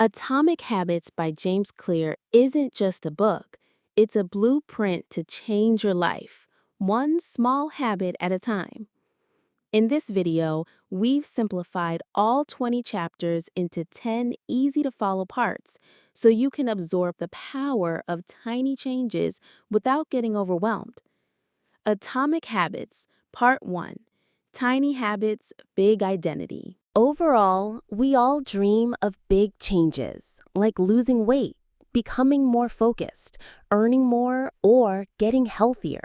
Atomic Habits by James Clear isn't just a book, it's a blueprint to change your life, one small habit at a time. In this video, we've simplified all 20 chapters into 10 easy-to-follow parts so you can absorb the power of tiny changes without getting overwhelmed. Atomic Habits, Part 1. Tiny Habits, Big Identity. Overall, we all dream of big changes, like losing weight, becoming more focused, earning more, or getting healthier.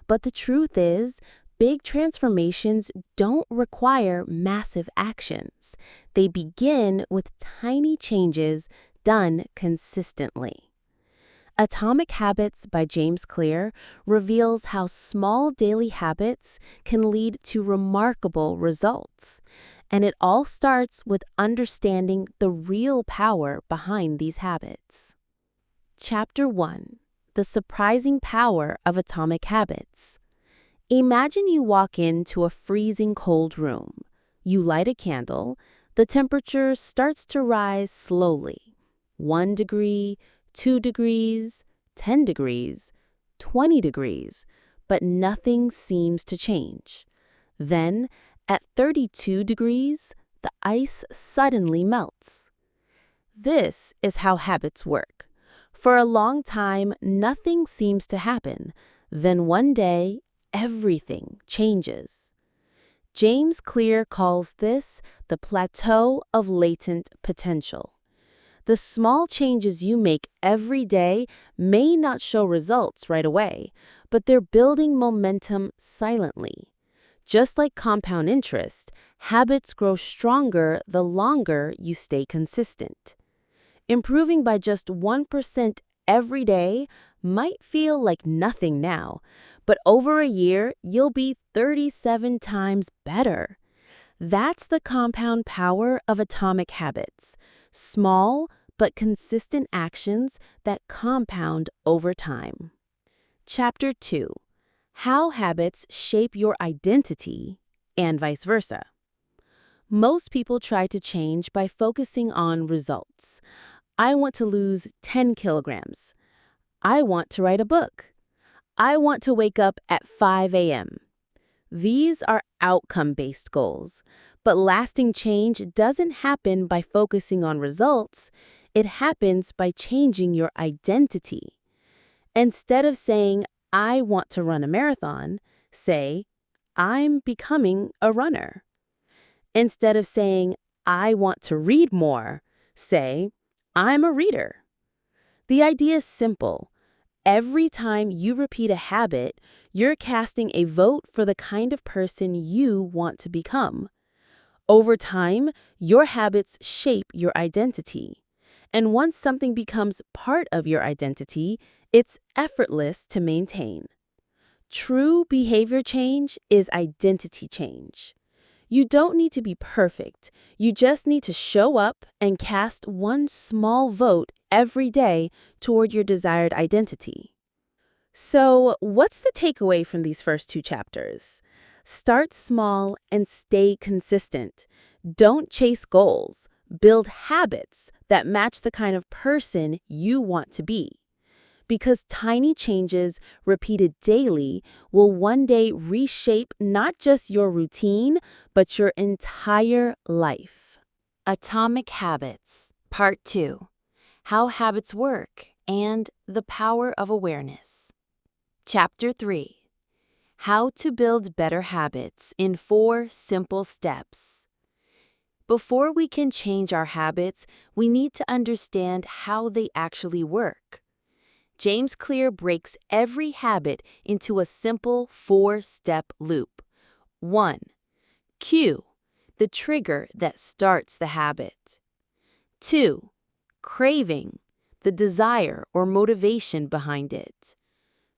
But the truth is, big transformations don't require massive actions. They begin with tiny changes done consistently. Atomic Habits by James Clear reveals how small daily habits can lead to remarkable results. And it all starts with understanding the real power behind these habits. Chapter 1. The Surprising Power of Atomic Habits. Imagine you walk into a freezing cold room. You light a candle. The temperature starts to rise slowly. 1 degree, 2 degrees, 10 degrees, 20 degrees, but nothing seems to change. Then, at 32 degrees, the ice suddenly melts. This is how habits work. For a long time, nothing seems to happen. Then one day, everything changes. James Clear calls this the plateau of latent potential. The small changes you make every day may not show results right away, but they're building momentum silently. Just like compound interest, habits grow stronger the longer you stay consistent. Improving by just 1% every day might feel like nothing now, but over a year, you'll be 37 times better. That's the compound power of atomic habits. Small but consistent actions that compound over time. Chapter 2. How habits shape your identity and vice versa. Most people try to change by focusing on results. I want to lose 10 kilograms. I want to write a book. I want to wake up at 5 a.m. These are outcome-based goals, but lasting change doesn't happen by focusing on results. It happens by changing your identity. Instead of saying, I want to run a marathon, say, I'm becoming a runner. Instead of saying, I want to read more, say, I'm a reader. The idea is simple. Every time you repeat a habit, you're casting a vote for the kind of person you want to become. Over time, your habits shape your identity. And once something becomes part of your identity, it's effortless to maintain. True behavior change is identity change. You don't need to be perfect. You just need to show up and cast one small vote every day toward your desired identity. So, what's the takeaway from these first 2 chapters? Start small and stay consistent. Don't chase goals. Build habits that match the kind of person you want to be. Because tiny changes repeated daily will one day reshape not just your routine, but your entire life. Atomic Habits, Part 2. How Habits Work and the Power of Awareness. Chapter 3. How to Build Better Habits in 4 Simple Steps. Before we can change our habits, we need to understand how they actually work. James Clear breaks every habit into a simple 4-step loop. 1. Cue, the trigger that starts the habit. 2. Craving, the desire or motivation behind it.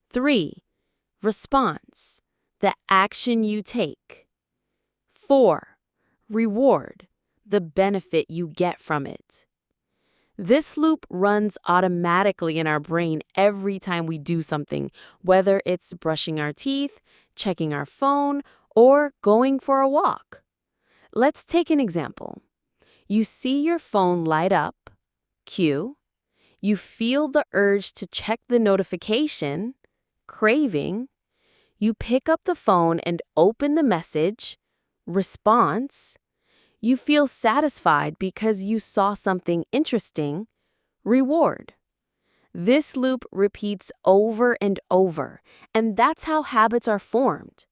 3. Response, the action you take. 4. Reward, the benefit you get from it. This loop runs automatically in our brain every time we do something, whether it's brushing our teeth, checking our phone, or going for a walk. Let's take an example. You see your phone light up, cue. You feel the urge to check the notification, craving. You pick up the phone and open the message, response. You feel satisfied because you saw something interesting, reward. This loop repeats over and over, and that's how habits are formed.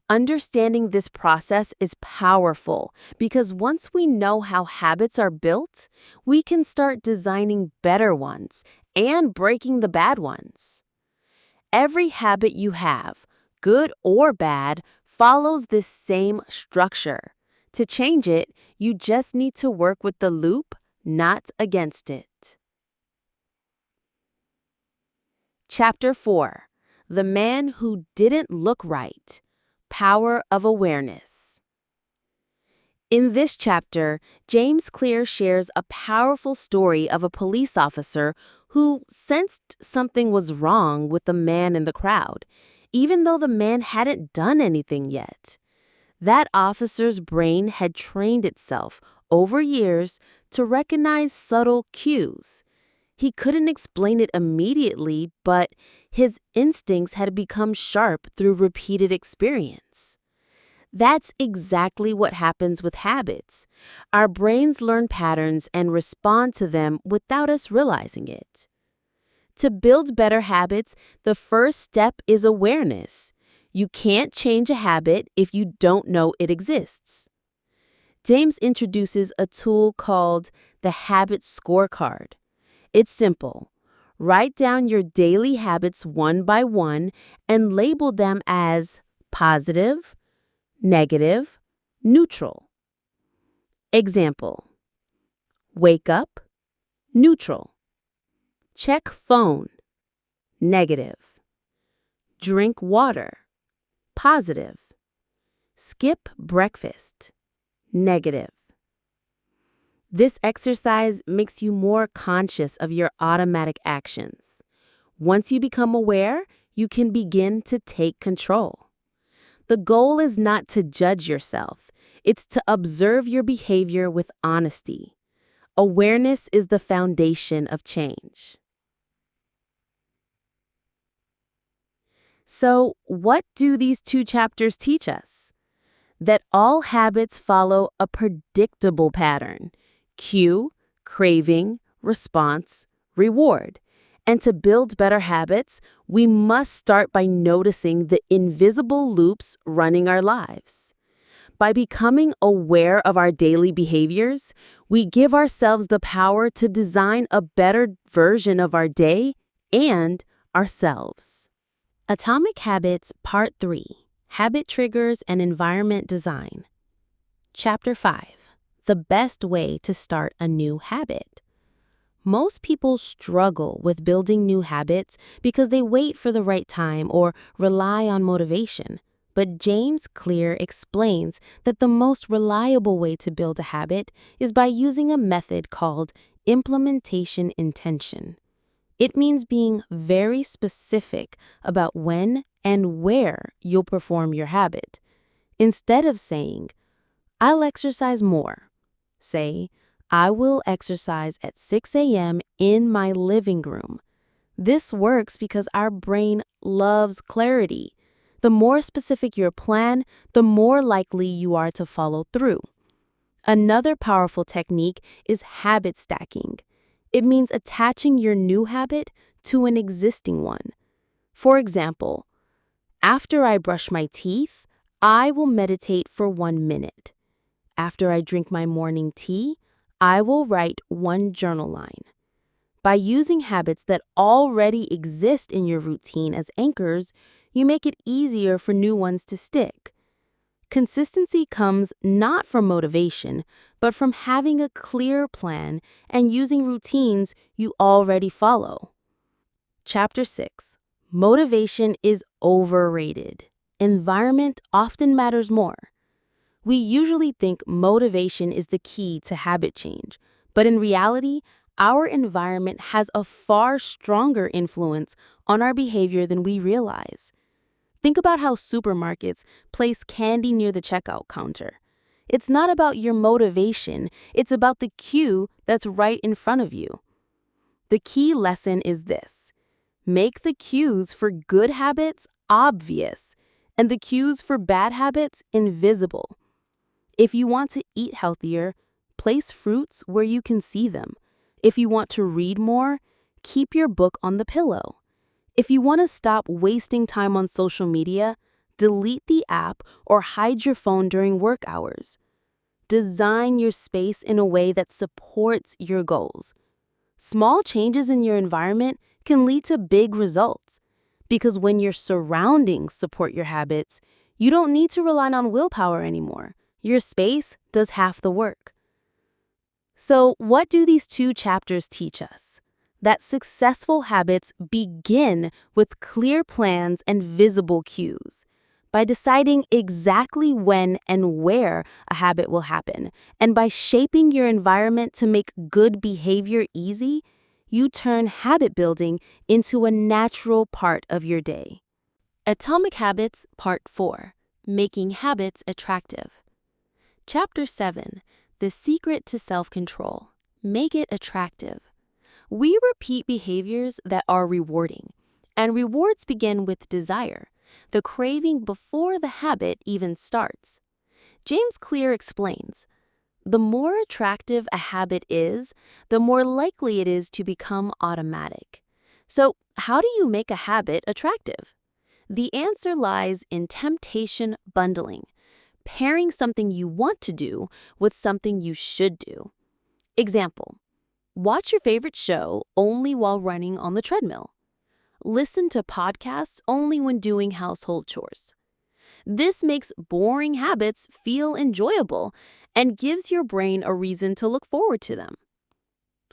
Understanding this process is powerful because once we know how habits are built, we can start designing better ones and breaking the bad ones. Every habit you have, good or bad, follows this same structure. To change it, you just need to work with the loop, not against it. Chapter 4. The Man Who Didn't Look Right. Power of Awareness. In this chapter, James Clear shares a powerful story of a police officer who sensed something was wrong with the man in the crowd, even though the man hadn't done anything yet. That officer's brain had trained itself over years to recognize subtle cues. He couldn't explain it immediately, but his instincts had become sharp through repeated experience. That's exactly what happens with habits. Our brains learn patterns and respond to them without us realizing it. To build better habits, the first step is awareness. You can't change a habit if you don't know it exists. James introduces a tool called the Habit Scorecard. It's simple. Write down your daily habits one by one and label them as positive, negative, neutral. Example: wake up, neutral. Check phone, negative. Drink water, positive. Skip breakfast, negative. This exercise makes you more conscious of your automatic actions. Once you become aware, you can begin to take control. The goal is not to judge yourself. It's to observe your behavior with honesty. Awareness is the foundation of change. So, what do these two chapters teach us? That all habits follow a predictable pattern: cue, craving, response, reward. And to build better habits, we must start by noticing the invisible loops running our lives. By becoming aware of our daily behaviors, we give ourselves the power to design a better version of our day and ourselves. Atomic Habits Part 3. Habit Triggers and Environment Design. Chapter 5. The best way to start a new habit. Most people struggle with building new habits because they wait for the right time or rely on motivation. But James Clear explains that the most reliable way to build a habit is by using a method called implementation intention. It means being very specific about when and where you'll perform your habit. Instead of saying, "I'll exercise more," say, "I will exercise at 6 a.m. in my living room." This works because our brain loves clarity. The more specific your plan, the more likely you are to follow through. Another powerful technique is habit stacking. It means attaching your new habit to an existing one. For example, after I brush my teeth, I will meditate for 1 minute. After I drink my morning tea, I will write one journal line. By using habits that already exist in your routine as anchors, you make it easier for new ones to stick. Consistency comes not from motivation, but from having a clear plan and using routines you already follow. Chapter 6. Motivation is overrated. Environment often matters more. We usually think motivation is the key to habit change, but in reality, our environment has a far stronger influence on our behavior than we realize. Think about how supermarkets place candy near the checkout counter. It's not about your motivation, it's about the cue that's right in front of you. The key lesson is this: make the cues for good habits obvious and the cues for bad habits invisible. If you want to eat healthier, place fruits where you can see them. If you want to read more, keep your book on the pillow. If you want to stop wasting time on social media, delete the app or hide your phone during work hours. Design your space in a way that supports your goals. Small changes in your environment can lead to big results, because when your surroundings support your habits, you don't need to rely on willpower anymore. Your space does half the work. So, what do these two chapters teach us? That successful habits begin with clear plans and visible cues. By deciding exactly when and where a habit will happen, and by shaping your environment to make good behavior easy, you turn habit building into a natural part of your day. Atomic Habits, Part 4: Making Habits Attractive. Chapter 7: The Secret to Self-Control. Make it attractive. We repeat behaviors that are rewarding, and rewards begin with desire, the craving before the habit even starts. James Clear explains, the more attractive a habit is, the more likely it is to become automatic. So, how do you make a habit attractive? The answer lies in temptation bundling, pairing something you want to do with something you should do. Example: watch your favorite show only while running on the treadmill. Listen to podcasts only when doing household chores. This makes boring habits feel enjoyable and gives your brain a reason to look forward to them.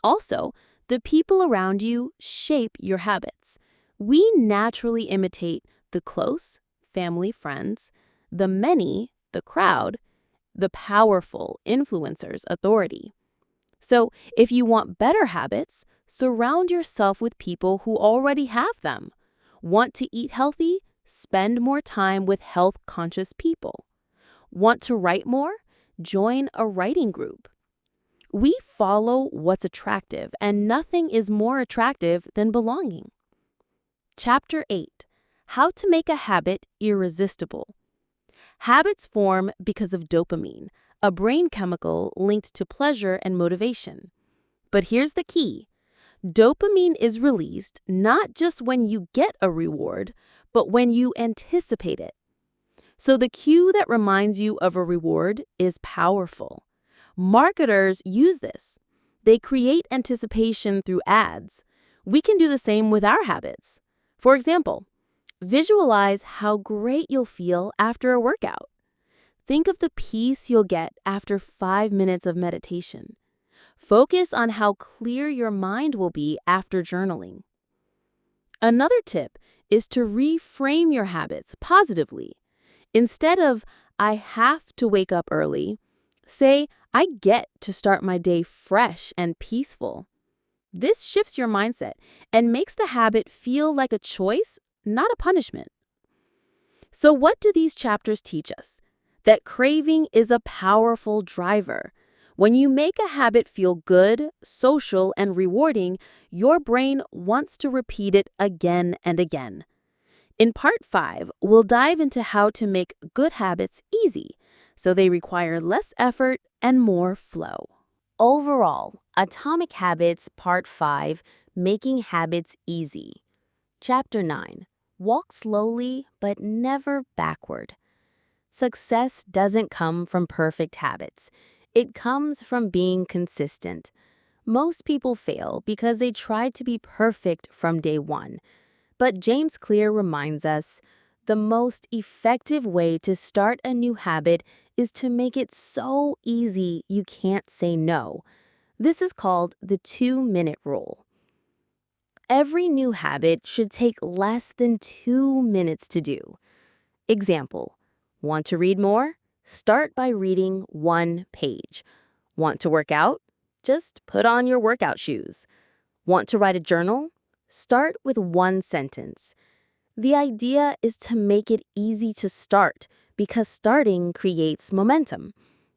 Also, the people around you shape your habits. We naturally imitate the close, family, friends, the many, the crowd, the powerful, influencers, authority. So, if you want better habits, surround yourself with people who already have them. Want to eat healthy? Spend more time with health-conscious people. Want to write more? Join a writing group. We follow what's attractive, and nothing is more attractive than belonging. Chapter 8: How to Make a Habit Irresistible. Habits form because of dopamine, a brain chemical linked to pleasure and motivation. But here's the key: dopamine is released not just when you get a reward, but when you anticipate it. So the cue that reminds you of a reward is powerful. Marketers use this. They create anticipation through ads. We can do the same with our habits. For example, visualize how great you'll feel after a workout. Think of the peace you'll get after 5 minutes of meditation. Focus on how clear your mind will be after journaling. Another tip is to reframe your habits positively. Instead of, I have to wake up early, say, I get to start my day fresh and peaceful. This shifts your mindset and makes the habit feel like a choice, not a punishment. So what do these chapters teach us? That craving is a powerful driver. When you make a habit feel good, social, and rewarding, your brain wants to repeat it again and again. In Part 5, we'll dive into how to make good habits easy, so they require less effort and more flow. Overall, Atomic Habits, Part 5, Making Habits Easy. Chapter 9, Walk slowly but never backward. Success doesn't come from perfect habits. It comes from being consistent. Most people fail because they try to be perfect from day one. But James Clear reminds us, the most effective way to start a new habit is to make it so easy you can't say no. This is called the 2-minute rule. Every new habit should take less than 2 minutes to do. Example: want to read more? Start by reading 1 page. Want to work out? Just put on your workout shoes. Want to write a journal? Start with 1 sentence. The idea is to make it easy to start because starting creates momentum.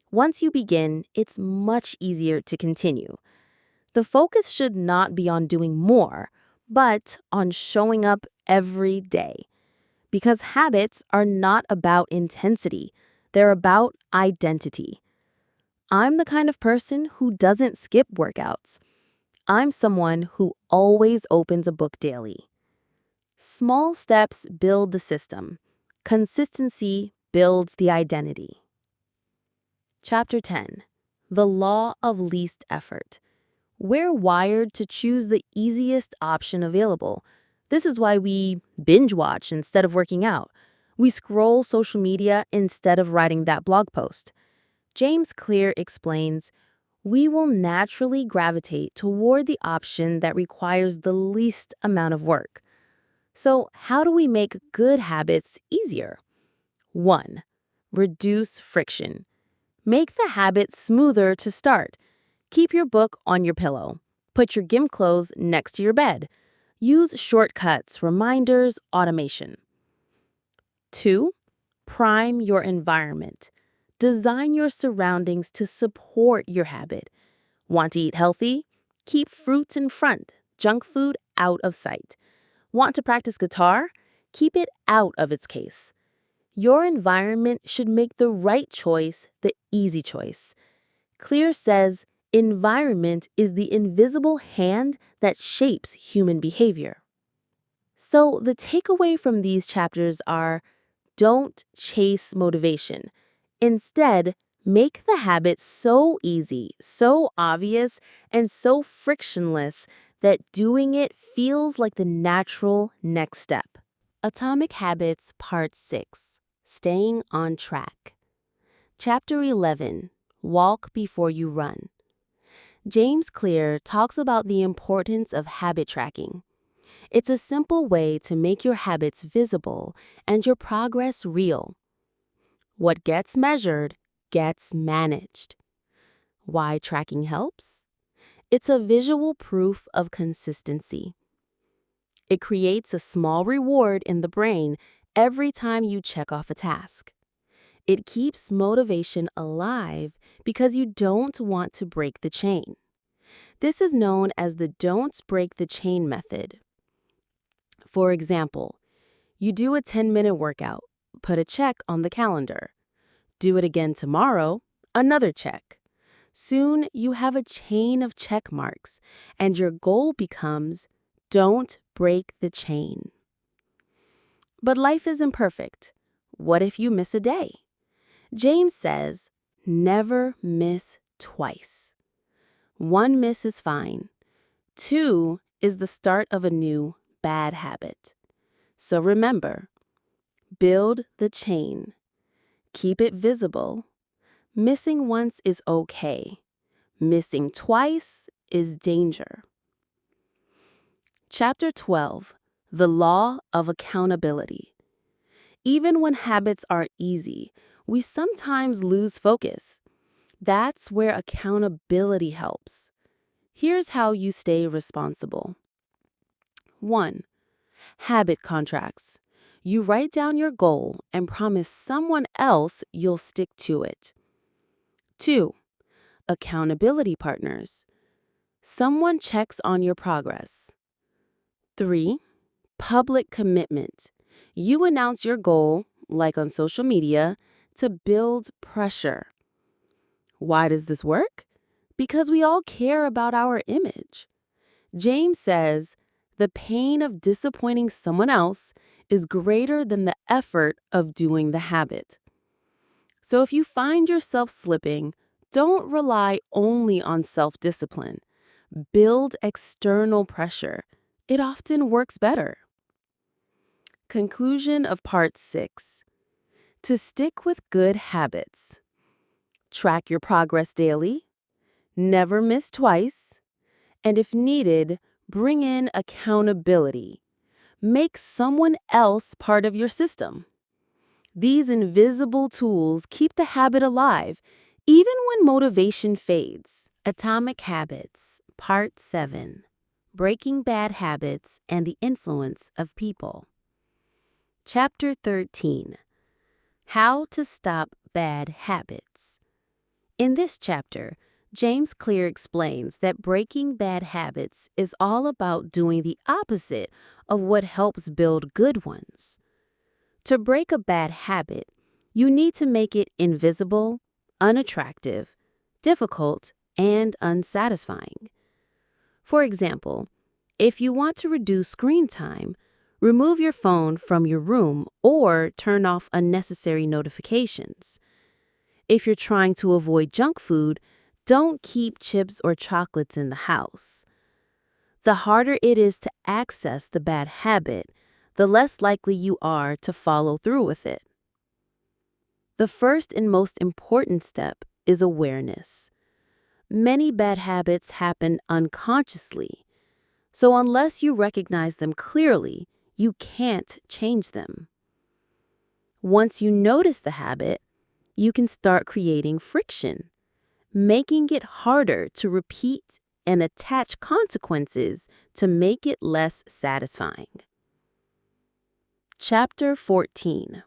Once you begin, it's much easier to continue. The focus should not be on doing more, but on showing up every day. Because habits are not about intensity, they're about identity. I'm the kind of person who doesn't skip workouts. I'm someone who always opens a book daily. Small steps build the system. Consistency builds the identity. Chapter 10. The Law of Least Effort. We're wired to choose the easiest option available. This is why we binge watch instead of working out. We scroll social media instead of writing that blog post. James Clear explains, we will naturally gravitate toward the option that requires the least amount of work. So, how do we make good habits easier? 1. Reduce friction. Make the habit smoother to start. Keep your book on your pillow. Put your gym clothes next to your bed. Use shortcuts, reminders, automation. 2. Prime your environment. Design your surroundings to support your habit. Want to eat healthy? Keep fruits in front, junk food out of sight. Want to practice guitar? Keep it out of its case. Your environment should make the right choice the easy choice. Clear says, environment is the invisible hand that shapes human behavior. So the takeaway from these chapters are, don't chase motivation. Instead, make the habit so easy, so obvious, and so frictionless that doing it feels like the natural next step. Atomic Habits Part 6. Staying on Track. Chapter 11. Walk Before You Run. James Clear talks about the importance of habit tracking. It's a simple way to make your habits visible and your progress real. What gets measured gets managed. Why tracking helps? It's a visual proof of consistency. It creates a small reward in the brain every time you check off a task. It keeps motivation alive because you don't want to break the chain. This is known as the don't break the chain method. For example, you do a 10-minute workout, put a check on the calendar. Do it again tomorrow, another check. Soon you have a chain of check marks, and your goal becomes, don't break the chain. But life isn't perfect. What if you miss a day? James says, never miss twice. 1 miss is fine. 2 is the start of a new bad habit. So remember, build the chain. Keep it visible. Missing once is okay. Missing twice is danger. Chapter 12. The Law of Accountability. Even when habits are easy, we sometimes lose focus. That's where accountability helps. Here's how you stay responsible. 1. Habit contracts. You write down your goal and promise someone else you'll stick to it. 2. Accountability partners. Someone checks on your progress. 3. Public commitment. You announce your goal, like on social media, to build pressure. Why does this work? Because we all care about our image. James says, the pain of disappointing someone else is greater than the effort of doing the habit. So if you find yourself slipping, don't rely only on self-discipline. Build external pressure. It often works better. Conclusion of Part 6. To stick with good habits. Track your progress daily. Never miss twice. And if needed, bring in accountability. Make someone else part of your system. These invisible tools keep the habit alive, even when motivation fades. Atomic Habits, Part 7. Breaking Bad Habits and the Influence of People. Chapter 13. How to Stop Bad Habits. In this chapter, James Clear explains that breaking bad habits is all about doing the opposite of what helps build good ones. To break a bad habit, you need to make it invisible, unattractive, difficult, and unsatisfying. For example, if you want to reduce screen time, remove your phone from your room or turn off unnecessary notifications. If you're trying to avoid junk food, don't keep chips or chocolates in the house. The harder it is to access the bad habit, the less likely you are to follow through with it. The first and most important step is awareness. Many bad habits happen unconsciously, so unless you recognize them clearly, you can't change them. Once you notice the habit, you can start creating friction, making it harder to repeat and attach consequences to make it less satisfying. Chapter 14.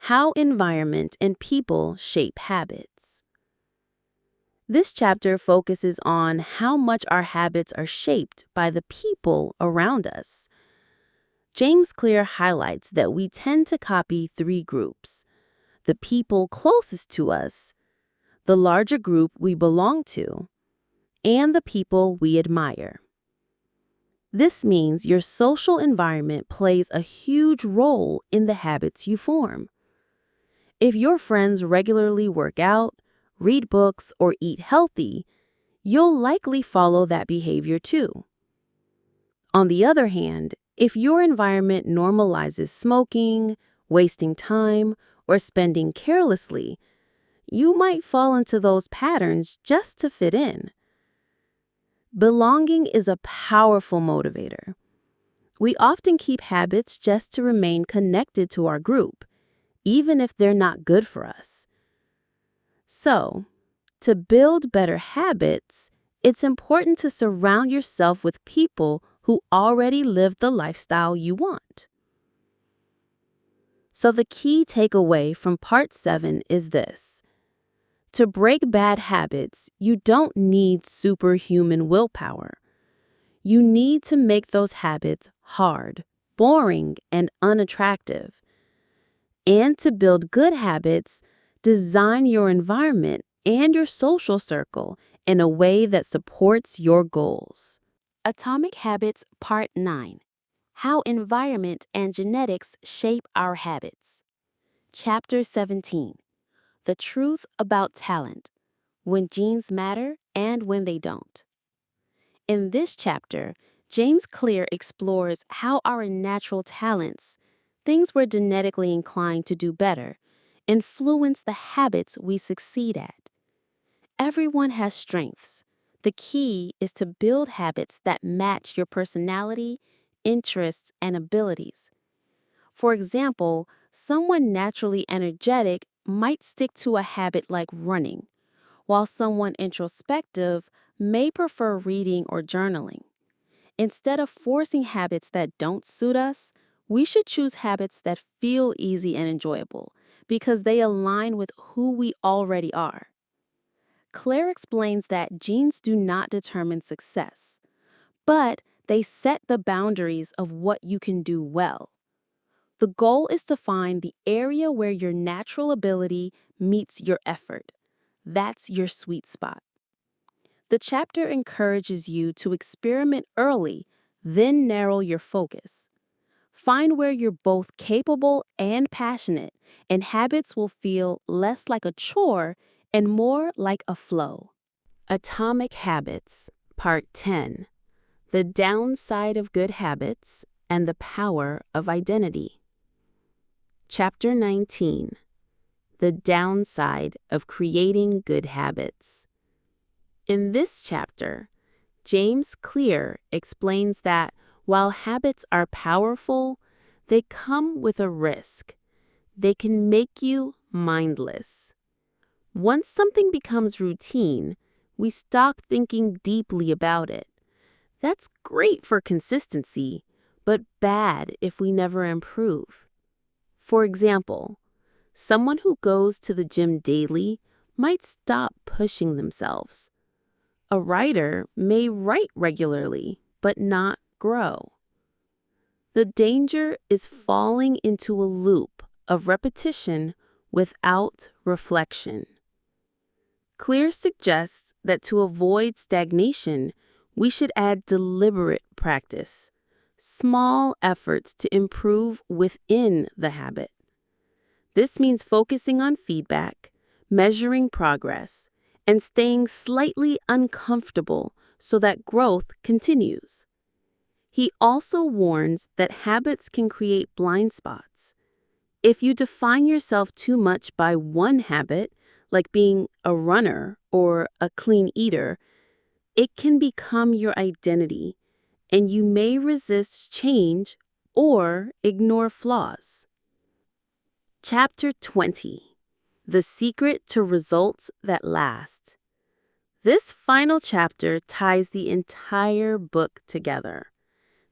How environment and people shape habits. This chapter focuses on how much our habits are shaped by the people around us. James Clear highlights that we tend to copy three groups: the people closest to us, the larger group we belong to, and the people we admire. This means your social environment plays a huge role in the habits you form. If your friends regularly work out, read books, or eat healthy, you'll likely follow that behavior too. On the other hand, if your environment normalizes smoking, wasting time, or spending carelessly, you might fall into those patterns just to fit in. Belonging is a powerful motivator. We often keep habits just to remain connected to our group, even if they're not good for us. So, to build better habits, it's important to surround yourself with people who already live the lifestyle you want. So the key takeaway from Part 7 is this: to break bad habits, you don't need superhuman willpower. You need to make those habits hard, boring, and unattractive. And to build good habits, design your environment and your social circle in a way that supports your goals. Atomic Habits Part 9. How Environment and Genetics Shape Our Habits. Chapter 17. The Truth About Talent: When Genes Matter and When They Don't. In this chapter, James Clear explores how our natural talents, things we're genetically inclined to do better, influence the habits we succeed at. Everyone has strengths. The key is to build habits that match your personality, interests, and abilities. For example, someone naturally energetic might stick to a habit like running, while someone introspective may prefer reading or journaling. Instead of forcing habits that don't suit us, we should choose habits that feel easy and enjoyable because they align with who we already are. Claire explains that genes do not determine success, but they set the boundaries of what you can do well. The goal is to find the area where your natural ability meets your effort. That's your sweet spot. The chapter encourages you to experiment early, then narrow your focus. Find where you're both capable and passionate, and habits will feel less like a chore and more like a flow. Atomic Habits, Part 10. The Downside of Good Habits and the Power of Identity. Chapter 19. The Downside of Creating Good Habits. In this chapter, James Clear explains that while habits are powerful, they come with a risk. They can make you mindless. Once something becomes routine, we stop thinking deeply about it. That's great for consistency, but bad if we never improve. For example, someone who goes to the gym daily might stop pushing themselves. A writer may write regularly, but not grow. The danger is falling into a loop of repetition without reflection. Clear suggests that to avoid stagnation, we should add deliberate practice, small efforts to improve within the habit. This means focusing on feedback, measuring progress, and staying slightly uncomfortable so that growth continues. He also warns that habits can create blind spots. If you define yourself too much by one habit, like being a runner or a clean eater, it can become your identity, and you may resist change or ignore flaws. Chapter 20: The Secret to Results That Last. This final chapter ties the entire book together.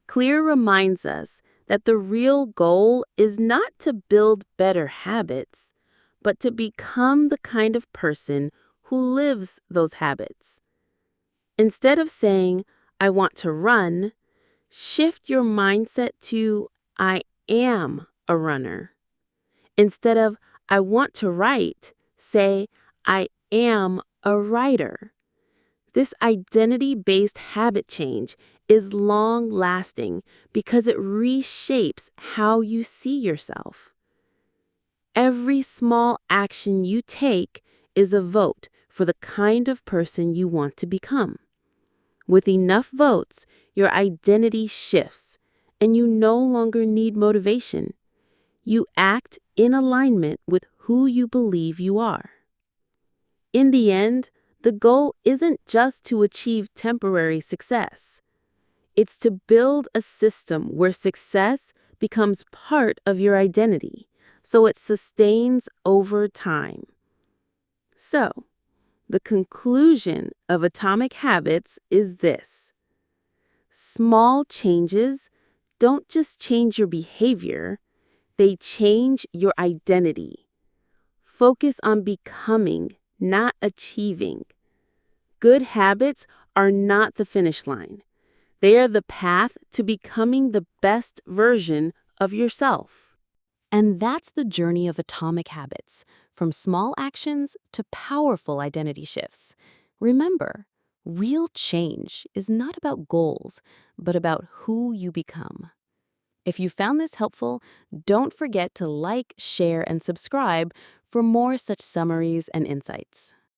Clear reminds us that the real goal is not to build better habits, but to become the kind of person who lives those habits. Instead of saying, "I want to run," shift your mindset to, "I am a runner." Instead of, "I want to write," say, "I am a writer." This identity-based habit change is long-lasting because it reshapes how you see yourself. Every small action you take is a vote for the kind of person you want to become. With enough votes, your identity shifts, and you no longer need motivation. You act in alignment with who you believe you are. In the end, the goal isn't just to achieve temporary success. It's to build a system where success becomes part of your identity, so it sustains over time. So, the conclusion of Atomic Habits is this: small changes don't just change your behavior, they change your identity. Focus on becoming, not achieving. Good habits are not the finish line. They are the path to becoming the best version of yourself. And that's the journey of Atomic Habits, from small actions to powerful identity shifts. Remember, real change is not about goals, but about who you become. If you found this helpful, don't forget to like, share, and subscribe for more such summaries and insights.